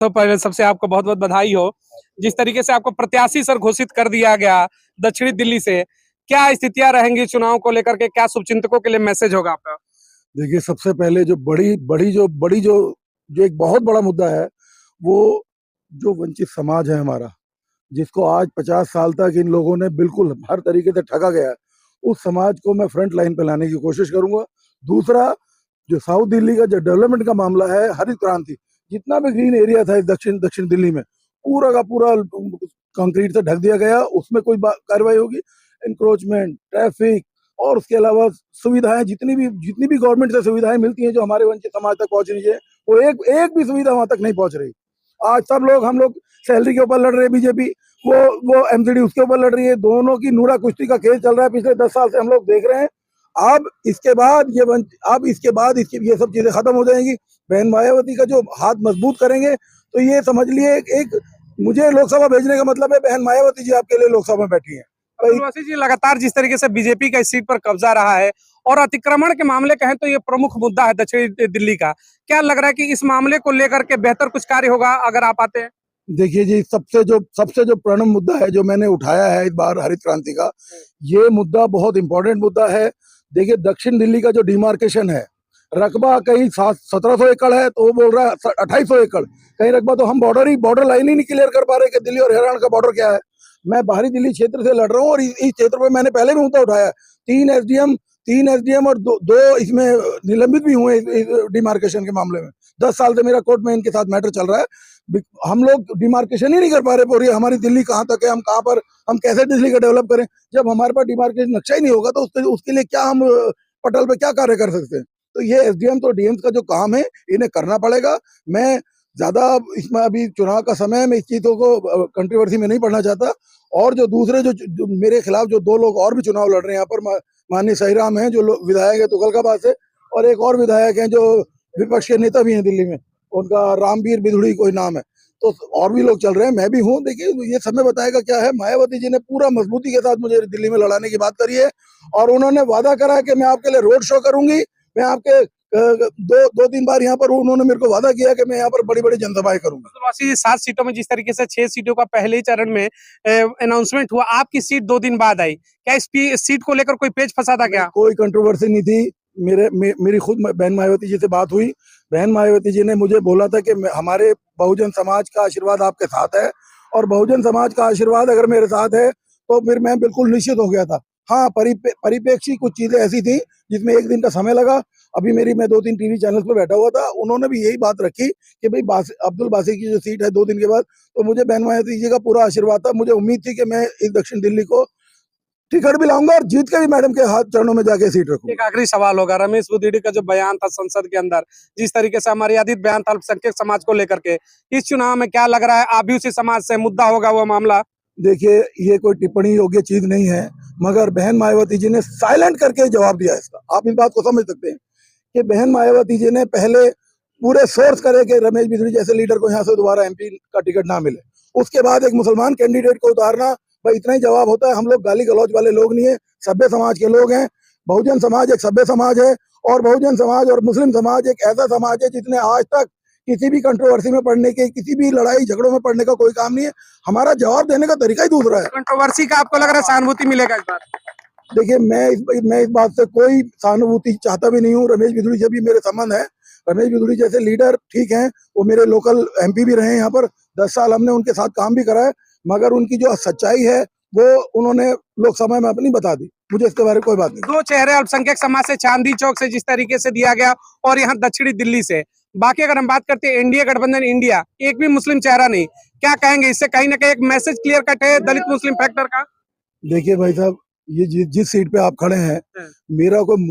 तो पहले सबसे आपको बहुत बहुत बधाई हो। जिस तरीके से आपको प्रत्याशी सर घोषित कर दिया गया दक्षिणी दिल्ली से, क्या स्थितियां रहेंगी चुनाव को लेकर के, क्या शुभचिंतकों के लिए मैसेज होगा आपका? देखिए, सबसे पहले जो जो एक बहुत बड़ा मुद्दा है, वो जो वंचित समाज है हमारा, जिसको आज 50 साल तक इन लोगों ने बिल्कुल हर तरीके से ठगा गया है, उस समाज को मैं फ्रंट लाइन पे लाने की कोशिश करूंगा। दूसरा, जो साउथ दिल्ली का जो डेवलपमेंट का मामला है, हरित क्रांति, जितना भी ग्रीन एरिया था इस दक्षिण दक्षिण दिल्ली में, पूरा का पूरा कंक्रीट से ढक दिया गया। उसमें कोई कार्रवाई होगी? इंक्रोचमेंट, ट्रैफिक और उसके अलावा सुविधाएं, जितनी भी गवर्नमेंट से सुविधाएं मिलती हैं जो हमारे वंचित समाज तक पहुंचनी चाहिए, वो एक भी सुविधा वहां तक नहीं पहुंच रही। आज हम लोग सैलरी के ऊपर लड़ रहे हैं, बीजेपी वो एमसीडी उसके ऊपर लड़ रही है। दोनों की नूरा कुश्ती का खेल चल रहा है, पिछले 10 साल से हम लोग देख रहे हैं। अब इसके बाद ये सब चीजें खत्म हो जाएंगी। बहन मायावती का जो हाथ मजबूत करेंगे, तो ये समझ लिए एक मुझे लोकसभा भेजने का मतलब है बहन मायावती जी आपके लिए लोकसभा में बैठी है। अब्दुल जी, लगातार जिस तरीके से बीजेपी का इस सीट पर कब्जा रहा है और अतिक्रमण के मामले कहें तो ये प्रमुख मुद्दा है दक्षिणी दिल्ली का, क्या लग रहा है कि इस मामले को लेकर के बेहतर कुछ कार्य होगा अगर आप आते हैं? देखिए जी, सबसे जो प्रणम मुद्दा है जो मैंने उठाया है इस बार हरित क्रांति का, ये मुद्दा बहुत इंपॉर्टेंट मुद्दा है। देखिए, दक्षिण दिल्ली का जो डिमार्केशन है, रकबा कहीं 1700 एकड़ है तो वो बोल रहा है 2800 एकड़, कहीं रकबा तो हम बॉर्डर लाइन ही नहीं क्लियर कर पा रहे कि दिल्ली और हरियाणा का बॉर्डर क्या है। मैं बाहरी दिल्ली क्षेत्र से लड़ रहा हूँ और इस क्षेत्र पे मैंने पहले भी मुद्दा उठाया। 3 एसडीएम और दो इसमें निलंबित भी हुए डिमार्केशन के मामले में। 10 साल से मेरा कोर्ट में इनके साथ मैटर चल रहा है। हम लोग डिमार्केशन ही नहीं कर पा रहे पूरी हमारी दिल्ली कहाँ तक है, हम कैसे दिल्ली का डेवलप करें। जब हमारे पास डिमार्केशन नक्शा ही नहीं होगा तो उसके लिए क्या हम पटल पे क्या कार्य कर सकते हैं। तो ये एसडीएम तो डीएम का जो काम है, इन्हें करना पड़ेगा। मैं ज्यादा इसमें अभी चुनाव का समय है, मैं इस चीजों को कंट्रोवर्सी में नहीं पढ़ना चाहता। और जो दूसरे जो मेरे खिलाफ जो 2 लोग और भी चुनाव लड़ रहे हैं, यहाँ पर माननीय सहीराम हैं जो विधायक है तुगलकाबाद से, और एक और विधायक हैं जो विपक्ष के नेता भी हैं दिल्ली में, उनका रामवीर बिधुड़ी कोई नाम है। तो और भी लोग चल रहे हैं, मैं भी हूँ। देखिए, ये समय बताएगा क्या है। मायावती जी ने पूरा मजबूती के साथ मुझे दिल्ली में लड़ाने की बात करी है और उन्होंने वादा करा है कि मैं आपके लिए रोड शो करूंगी। मैं आपके 2-3 बार यहाँ पर उन्होंने मेरे को वादा किया कि मैं यहाँ पर बड़ी बड़ी जनसभाएं करूंगा। 7 सीटों में जिस तरीके से 6 सीटों का पहले ही चरण में अनाउंसमेंट हुआ, आपकी सीट 2 दिन बाद आई, क्या इस सीट को लेकर कोई पेच फंसा था क्या? कोई कंट्रोवर्सी नहीं थी। मेरी खुद बहन मायावती जी से बात हुई। बहन मायावती जी ने मुझे बोला था कि हमारे बहुजन समाज का आशीर्वाद आपके साथ है, और बहुजन समाज का आशीर्वाद अगर मेरे साथ है तो फिर मैं बिल्कुल निश्चित हो गया था। हाँ, परिप्रेक्षी कुछ चीजें ऐसी थी जिसमें 1 दिन का समय लगा। अभी मैं 2-3 टीवी चैनल पे बैठा हुआ था, उन्होंने भी यही बात रखी कि भाई अब्दुल बासी की जो सीट है 2 दिन के बाद, तो मुझे बहन मायावती जी का पूरा आशीर्वाद था। मुझे उम्मीद थी कि मैं इस दक्षिण दिल्ली को टिकट भी लाऊंगा और जीत के भी मैडम के हाथ चरणों में जाके सीट रखूंगा। एक आखिरी सवाल होगा, रमेश बुदिड़ी का जो बयान था संसद के अंदर, जिस तरीके से अमर्यादित बयान था अल्पसंख्यक समाज को लेकर के, इस चुनाव में क्या लग रहा है आप भी उसी समाज से मुद्दा होगा वो मामला? देखिए, ये कोई टिप्पणी योग्य चीज नहीं है, मगर बहन मायावती जी ने साइलेंट करके जवाब दिया इसका। आप इस बात को समझ सकते हैं कि बहन मायावती जी ने पहले पूरे सोर्स करे कि रमेश बिधुड़ी जैसे लीडर को यहाँ से दोबारा एमपी का टिकट ना मिले। उसके बाद एक मुसलमान कैंडिडेट को उतारना, भाई इतना ही जवाब होता है। हम लोग गाली गलौज वाले लोग नहीं है, सभ्य समाज के लोग हैं। बहुजन समाज एक सभ्य समाज है, और बहुजन समाज और मुस्लिम समाज एक ऐसा समाज है जिसने आज तक किसी भी कंट्रोवर्सी में पड़ने के, किसी भी लड़ाई झगड़ों में पड़ने का कोई काम नहीं है। हमारा जवाब देने का तरीका ही दूसरा है। कंट्रोवर्सी का आपको लग रहा है सहानुभूति मिलेगा इस बार? देखिए, मैं इस बात से कोई सहानुभूति चाहता भी नहीं हूँ। रमेश बिधुड़ी से भी मेरे संबंध है। रमेश बिधुड़ी जैसे लीडर ठीक हैं, वो मेरे लोकल एमपी भी रहे हैं। यहाँ पर 10 साल हमने उनके साथ काम भी करा है, मगर उनकी जो सच्चाई है वो उन्होंने लोकसभा में अपनी बता दी। मुझे इसके बारे में कोई बात नहीं। 2 चेहरे अल्पसंख्यक समाज से चांदी चौक से जिस तरीके से दिया गया, और यहाँ दक्षिणी दिल्ली से। बाकी अगर हम बात करते हैं एनडीए गठबंधन इंडिया, एक भी मुस्लिम चेहरा नहीं, क्या कहेंगे? इससे कहीं ना कहीं एक मैसेज क्लियर कट है दलित मुस्लिम फैक्टर का। देखिए भाई साहब, ये जिस सीट पे आप खड़े हैं, मेरा कोई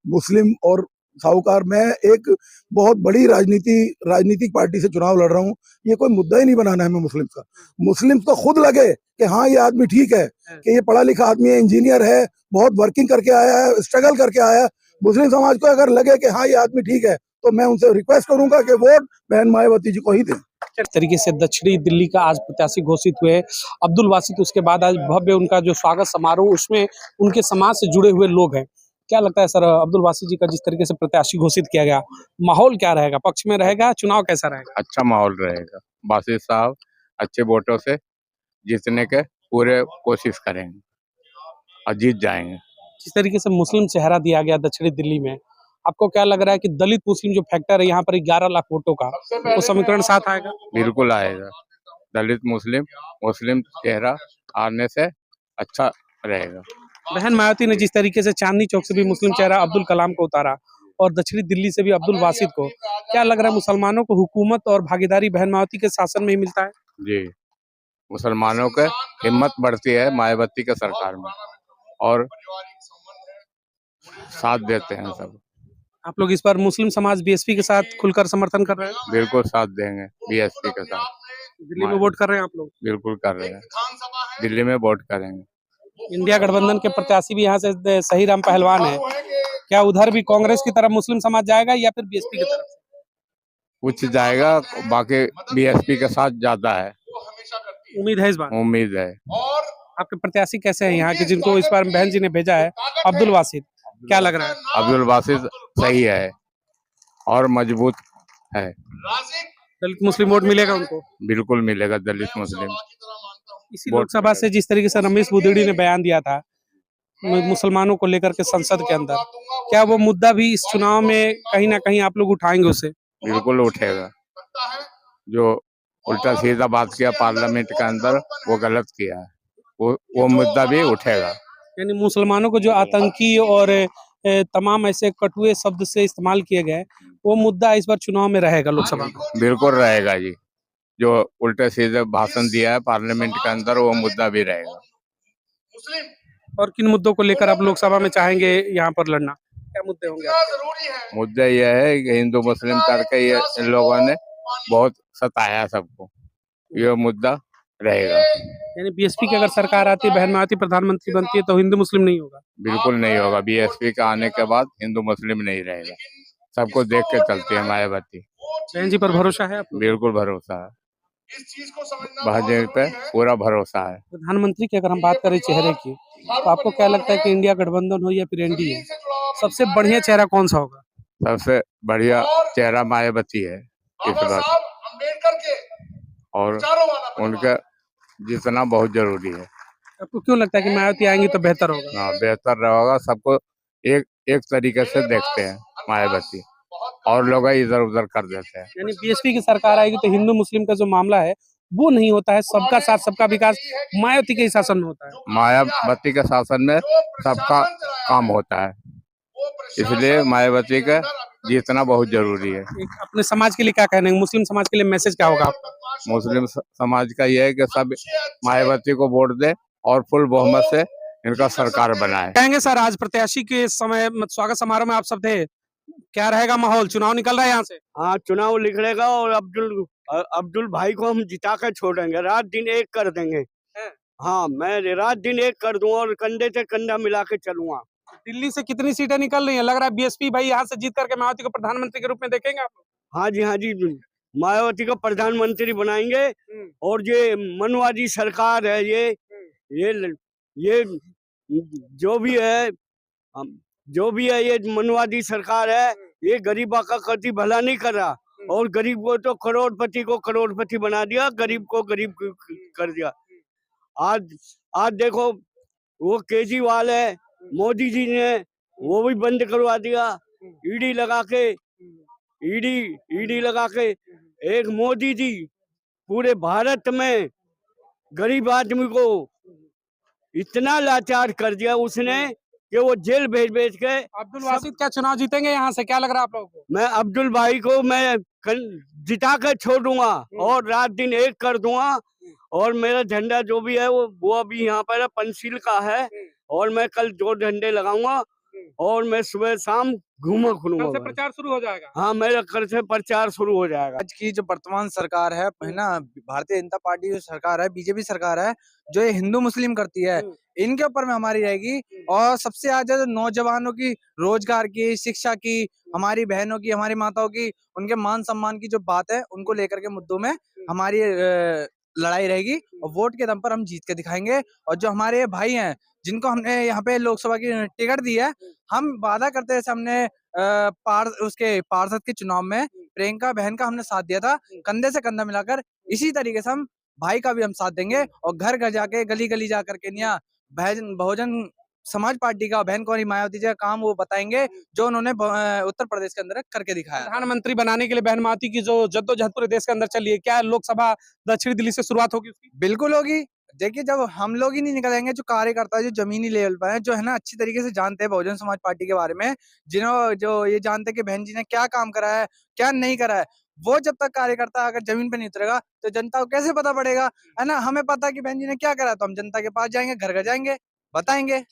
मुस्लिम और साहूकार, मैं एक बहुत बड़ी राजनीतिक पार्टी से चुनाव लड़ रहा हूँ। ये कोई मुद्दा ही नहीं बनाना है मैं मुस्लिम्स का। मुस्लिम्स को खुद लगे कि हाँ, ये आदमी ठीक है, कि ये पढ़ा लिखा आदमी है, इंजीनियर है, बहुत वर्किंग करके आया है, स्ट्रगल करके आया है। मुस्लिम समाज को अगर लगे कि हाँ, ये आदमी ठीक है, तो मैं उनसे रिक्वेस्ट करूंगा कि वोट बहन मायावती जी को ही दें। किस तरीके से दक्षिणी दिल्ली का आज प्रत्याशी घोषित हुए अब्दुल बासित, उसके बाद आज भव्य उनका जो स्वागत समारोह, उसमें उनके समाज से जुड़े हुए लोग हैं, क्या लगता है सर, अब्दुल बासी जी का जिस तरीके से प्रत्याशी घोषित किया गया, माहौल क्या रहेगा, पक्ष में रहेगा, चुनाव कैसा रहेगा? अच्छा माहौल रहेगा। बासित साहब अच्छे वोटों से जीतने के पूरे कोशिश करेंगे और जीत जाएंगे। जिस तरीके से मुस्लिम चेहरा दिया गया दक्षिणी दिल्ली में, आपको क्या लग रहा है कि दलित मुस्लिम जो फैक्टर है यहाँ पर 11 लाख वोटों का, वो समीकरण साथ आएगा? बिल्कुल आएगा। दलित मुस्लिम मुस्लिम चेहरा आने से अच्छा रहेगा। बहन मायावती ने जिस तरीके से चांदनी चौक से भी मुस्लिम चेहरा अब्दुल कलाम को उतारा और दक्षिणी दिल्ली से भी अब्दुल बासित को, क्या लग रहा है मुसलमानों को हुकूमत और भागीदारी बहन मायावती के शासन में ही मिलता है? जी, मुसलमानों के हिम्मत बढ़ती है मायावती के सरकार में और साथ देते हैं सब। आप लोग इस पर मुस्लिम समाज बीएसपी के साथ खुलकर समर्थन कर रहे हैं? बिल्कुल साथ देंगे बीएसपी के साथ। दिल्ली में वोट कर रहे हैं आप लोग? बिल्कुल कर रहे हैं, दिल्ली में वोट करेंगे। इंडिया गठबंधन के प्रत्याशी भी यहाँ से सही राम पहलवान है, क्या उधर भी कांग्रेस की तरफ मुस्लिम समाज जाएगा या फिर बीएसपी की तरफ से? कुछ जाएगा, बाकी बीएसपी के साथ ज्यादा है। उम्मीद है इस बार? उम्मीद है। आपके प्रत्याशी कैसे हैं यहाँ के, जिनको इस बार बहन जी ने भेजा है, अब्दुल बासित, क्या लग रहा है? अब्दुल बासित सही है और मजबूत है। दलित मुस्लिम वोट मिलेगा उनको? बिल्कुल मिलेगा दलित मुस्लिम। इसी लोकसभा से जिस तरीके से रमेश बुदेड़ी ने बयान दिया था मुसलमानों को लेकर के संसद के अंदर, क्या वो मुद्दा भी इस चुनाव में कहीं ना कहीं आप लोग उठाएंगे उसे? बिल्कुल उठेगा। जो उल्टा सीधा बात किया पार्लियामेंट के अंदर वो गलत किया है, वो मुद्दा भी उठेगा। यानी मुसलमानों को जो आतंकी और तमाम ऐसे कटुए शब्द से इस्तेमाल किए गए, वो मुद्दा इस बार चुनाव में रहेगा लोकसभा में? बिल्कुल रहेगा जी। जो उल्टे सीधे भाषण दिया है पार्लियामेंट के अंदर वो मुद्दा भी रहेगा। और किन मुद्दों को लेकर आप लोकसभा में चाहेंगे यहाँ पर लड़ना, क्या मुद्दे होंगे आपके? मुद्दा यह है कि हिंदू मुस्लिम करके ये इन लोगों ने बहुत सताया सबको, ये मुद्दा रहेगा। यानी बीएसपी की अगर सरकार आती है, बहन मायावती प्रधानमंत्री बनती है, तो हिंदू मुस्लिम नहीं होगा? बिल्कुल नहीं होगा। बीएसपी का आने के बाद हिंदू मुस्लिम नहीं रहेगा, सबको देख के चलती है मायावती। बहन जी पर भरोसा है आपको? बिल्कुल भरोसा है, भाजपा पे पूरा भरोसा है। प्रधानमंत्री की अगर हम बात करें चेहरे की, तो आपको क्या लगता है कि इंडिया गठबंधन हो या फिर एनडीए, सबसे बढ़िया चेहरा कौन सा होगा? सबसे बढ़िया चेहरा मायावती है इस बार, और उनका जीतना बहुत जरूरी है। आपको क्यों लगता है कि मायावती आएंगी तो बेहतर होगा? हाँ, बेहतर रहेगा। सबको एक एक तरीके से देखते हैं मायावती, और लोग इधर उधर कर देते हैं। यानी बीएसपी की सरकार आएगी तो हिंदू मुस्लिम का जो मामला है वो नहीं होता है, सबका साथ सबका विकास मायावती के ही शासन में होता है। मायावती के शासन में सबका काम होता है, इसलिए मायावती का जीतना बहुत जरूरी है। एक अपने समाज के लिए क्या कहने, मुस्लिम समाज के लिए मैसेज क्या होगा आपका? मुस्लिम समाज का यह है कि सब मायावती को वोट दे और फुल बहुमत से इनका सरकार बनाए। कहेंगे सर, आज प्रत्याशी के समय स्वागत समारोह में आप सब थे, क्या रहेगा माहौल, चुनाव निकल रहा है यहाँ से? हाँ, चुनाव निकलेगा और अब्दुल भाई को हम जिता कर छोड़ेंगे, रात दिन एक कर देंगे। हाँ, मैं रात दिन एक कर दूंगा और कंधे से कंधा मिला के चलूंगा। दिल्ली से कितनी सीटें निकल रही हैं, लग रहा है बीएसपी भाई यहाँ से जीत करके मायावती को प्रधानमंत्री के रूप में देखेंगे आप? हाँ जी, हाँ जी, मायावती को प्रधानमंत्री बनाएंगे। और ये मनवादी सरकार है, ये जो भी है, ये मनवादी सरकार है, ये गरीबा का कभी भला नहीं कर रहा, और गरीब को तो करोड़पति बना दिया, गरीब को गरीब कर दिया। आज देखो, वो केजरीवाल है, मोदी जी ने वो भी बंद करवा दिया, ईडी लगा के। एक मोदी जी पूरे भारत में गरीब आदमी को इतना लाचार कर दिया उसने कि वो जेल भेज के। अब्दुल बासित क्या चुनाव जीतेंगे यहाँ से, क्या लग रहा है आप लोगों को? मैं अब्दुल भाई को जिता कर छोड़ूंगा और रात दिन एक कर दूंगा, और मेरा झंडा जो भी है वो अभी यहाँ पर पंचशील का है, और मैं कल 2 झंडे लगाऊंगा और मैं सुबह शाम घूमा कल से प्रचार शुरू हो जाएगा? हाँ, मेरा कल से प्रचार शुरू हो जाएगा। आज की जो वर्तमान सरकार है ना, भारतीय जनता पार्टी जो सरकार है, बीजेपी सरकार है, जो ये हिंदू मुस्लिम करती है, इनके ऊपर में हमारी रहेगी। और सबसे ज्यादा जो नौजवानों की रोजगार की, शिक्षा की, हमारी बहनों की, हमारी माताओं की, उनके मान सम्मान की जो बात है, उनको लेकर के मुद्दों में हमारी लड़ाई रहेगी और वोट के दम पर हम जीत के दिखाएंगे। और जो हमारे भाई हैं जिनको हमने यहाँ पे लोकसभा की टिकट दी है, हम वादा करते हैं, जैसे हमने उसके पार्षद के चुनाव में प्रियंका बहन का हमने साथ दिया था कंधे से कंधा मिलाकर, इसी तरीके से हम भाई का भी हम साथ देंगे और घर घर जाके गली गली जा करके निया बहुजन समाज पार्टी का बहन कुंवरी मायावती जी का काम वो बताएंगे जो उन्होंने उत्तर प्रदेश के अंदर करके दिखाया। प्रधानमंत्री बनाने के लिए बहन मायावती की जो जद्दोजहद पूरे देश के अंदर चली है, क्या लोकसभा दक्षिणी दिल्ली से शुरुआत होगी उसकी? बिल्कुल होगी। देखिए, जब हम लोग ही नहीं निकलेंगे, जो कार्यकर्ता जो जमीनी लेवल पर है, जो है ना अच्छी तरीके से जानते हैं बहुजन समाज पार्टी के बारे में, जिन्हों जो ये जानते हैं कि बहन जी ने क्या काम करा है, क्या नहीं करा है, वो जब तक कार्यकर्ता अगर जमीन पे नहीं उतरेगा तो जनता को कैसे पता पड़ेगा? है ना? हमें पता है कि बहन जी ने क्या करा, तो हम जनता के पास जाएंगे, घर घर जाएंगे, बताएंगे।